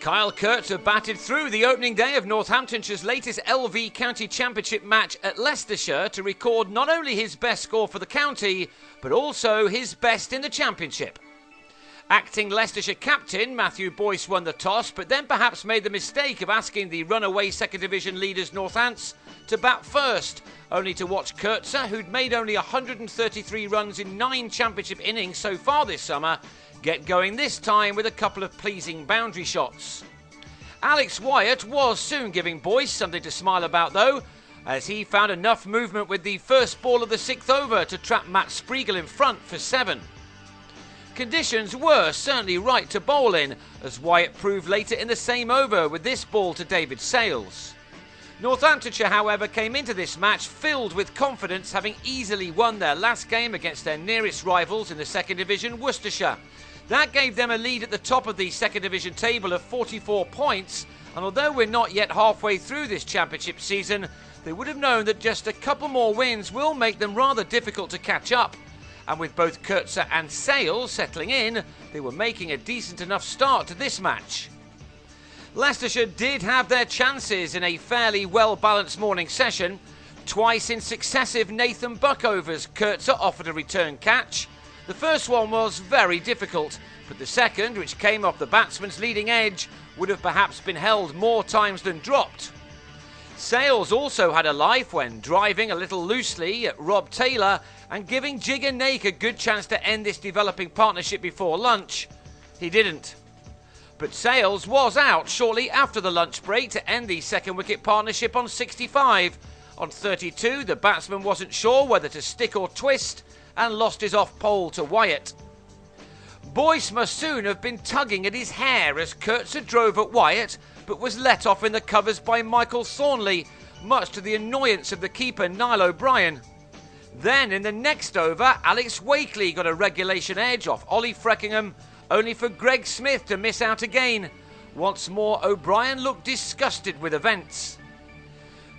Kyle Kurtzer batted through the opening day of Northamptonshire's latest LV County Championship match at Leicestershire to record not only his best score for the county, but also his best in the championship. Acting Leicestershire captain Matthew Boyce won the toss, but then perhaps made the mistake of asking the runaway second division leaders Northants to bat first, only to watch Kurtzer, who'd made only 133 runs in 9 championship innings so far this summer, get going this time with a couple of pleasing boundary shots. Alex Wyatt was soon giving Boyce something to smile about though, as he found enough movement with the first ball of the 6th over to trap Matt Spreagle in front for 7. Conditions were certainly right to bowl in, as Wyatt proved later in the same over with this ball to David Sales. Northamptonshire, however, came into this match filled with confidence, having easily won their last game against their nearest rivals in the second division, Worcestershire. That gave them a lead at the top of the second division table of 44 points, and although we're not yet halfway through this championship season, they would have known that just a couple more wins will make them rather difficult to catch up. And with both Kurtzer and Sales settling in, they were making a decent enough start to this match. Leicestershire did have their chances in a fairly well-balanced morning session. Twice in successive Nathan Buck overs, Kurtzer offered a return catch. The first one was very difficult, but the second, which came off the batsman's leading edge, would have perhaps been held more times than dropped. Sales also had a life when driving a little loosely at Rob Taylor and giving Jigger Naik a good chance to end this developing partnership before lunch. He didn't. But Sales was out shortly after the lunch break to end the second wicket partnership on 65. On 32, the batsman wasn't sure whether to stick or twist and lost his off pole to Wyatt. Boyce must soon have been tugging at his hair as Kurtzer drove at Wyatt, but was let off in the covers by Michael Thornley, much to the annoyance of the keeper Niall O'Brien. Then in the next over, Alex Wakely got a regulation edge off Ollie Freckingham, only for Greg Smith to miss out again. Once more, O'Brien looked disgusted with events.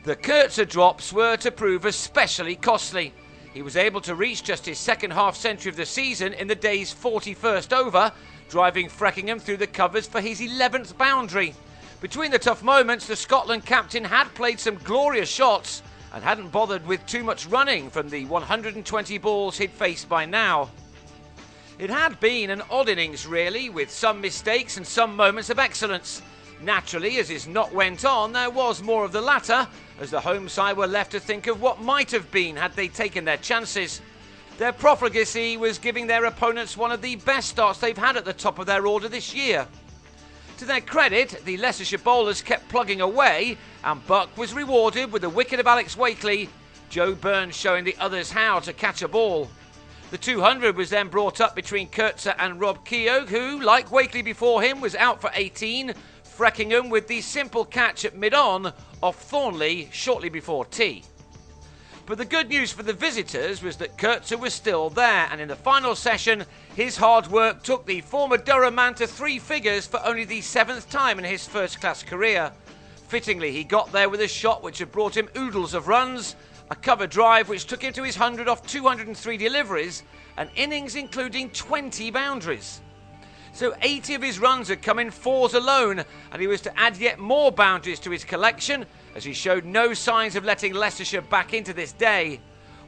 The Kurtzer drops were to prove especially costly. He was able to reach just his second half century of the season in the day's 41st over, driving Freckingham through the covers for his 11th boundary. Between the tough moments, the Scotland captain had played some glorious shots and hadn't bothered with too much running from the 120 balls he'd faced by now. It had been an odd innings really, with some mistakes and some moments of excellence. Naturally, as his knock went on, there was more of the latter, as the home side were left to think of what might have been had they taken their chances. Their profligacy was giving their opponents one of the best starts they've had at the top of their order this year. To their credit, the Leicestershire bowlers kept plugging away, and Buck was rewarded with a wicket of Alex Wakely, Joe Burns showing the others how to catch a ball. The 200 was then brought up between Kurtzer and Rob Keogh, who, like Wakely before him, was out for 18, Freckingham with the simple catch at mid-on off Thornley shortly before tea. But the good news for the visitors was that Kurtzer was still there, and in the final session, his hard work took the former Durham man to 3 figures for only the 7th time in his first-class career. Fittingly, he got there with a shot which had brought him oodles of runs, a cover drive which took him to his 100 off 203 deliveries, and innings including 20 boundaries. So 80 of his runs had come in 4s alone, and he was to add yet more boundaries to his collection, as he showed no signs of letting Leicestershire back into this day.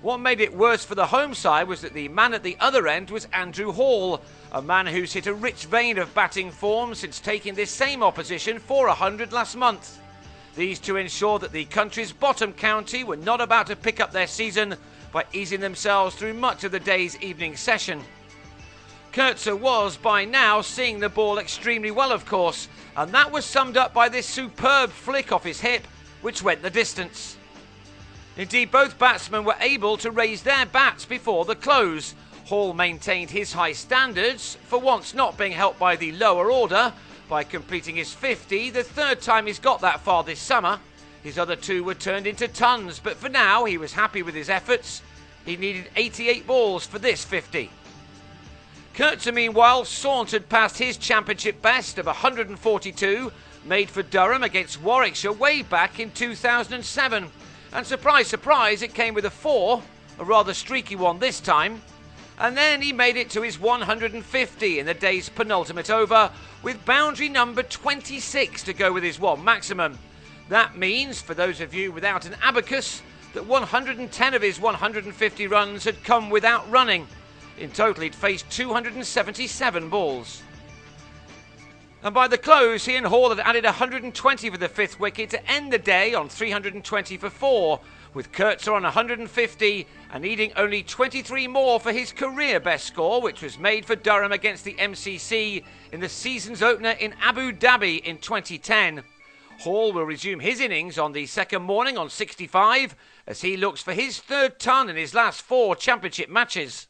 What made it worse for the home side was that the man at the other end was Andrew Hall, a man who's hit a rich vein of batting form since taking this same opposition for 100 last month. These to ensure that the country's bottom county were not about to pick up their season by easing themselves through much of the day's evening session. Kurtzer was by now seeing the ball extremely well, of course, and that was summed up by this superb flick off his hip, which went the distance. Indeed, both batsmen were able to raise their bats before the close. Hall maintained his high standards, for once not being helped by the lower order, by completing his 50, the 3rd time he's got that far this summer. His other 2 were turned into tons, but for now he was happy with his efforts. He needed 88 balls for this 50. Kurtzer, meanwhile, sauntered past his championship best of 142, made for Durham against Warwickshire way back in 2007. And surprise, surprise, it came with a 4, a rather streaky one this time. And then he made it to his 150 in the day's penultimate over, with boundary number 26 to go with his one maximum. That means, for those of you without an abacus, that 110 of his 150 runs had come without running. In total, he'd faced 277 balls. And by the close, he and Hall had added 120 for the fifth wicket to end the day on 320 for 4, with Kurtzer on 150 and needing only 23 more for his career best score, which was made for Durham against the MCC in the season's opener in Abu Dhabi in 2010. Hall will resume his innings on the second morning on 65 as he looks for his third ton in his last 4 championship matches.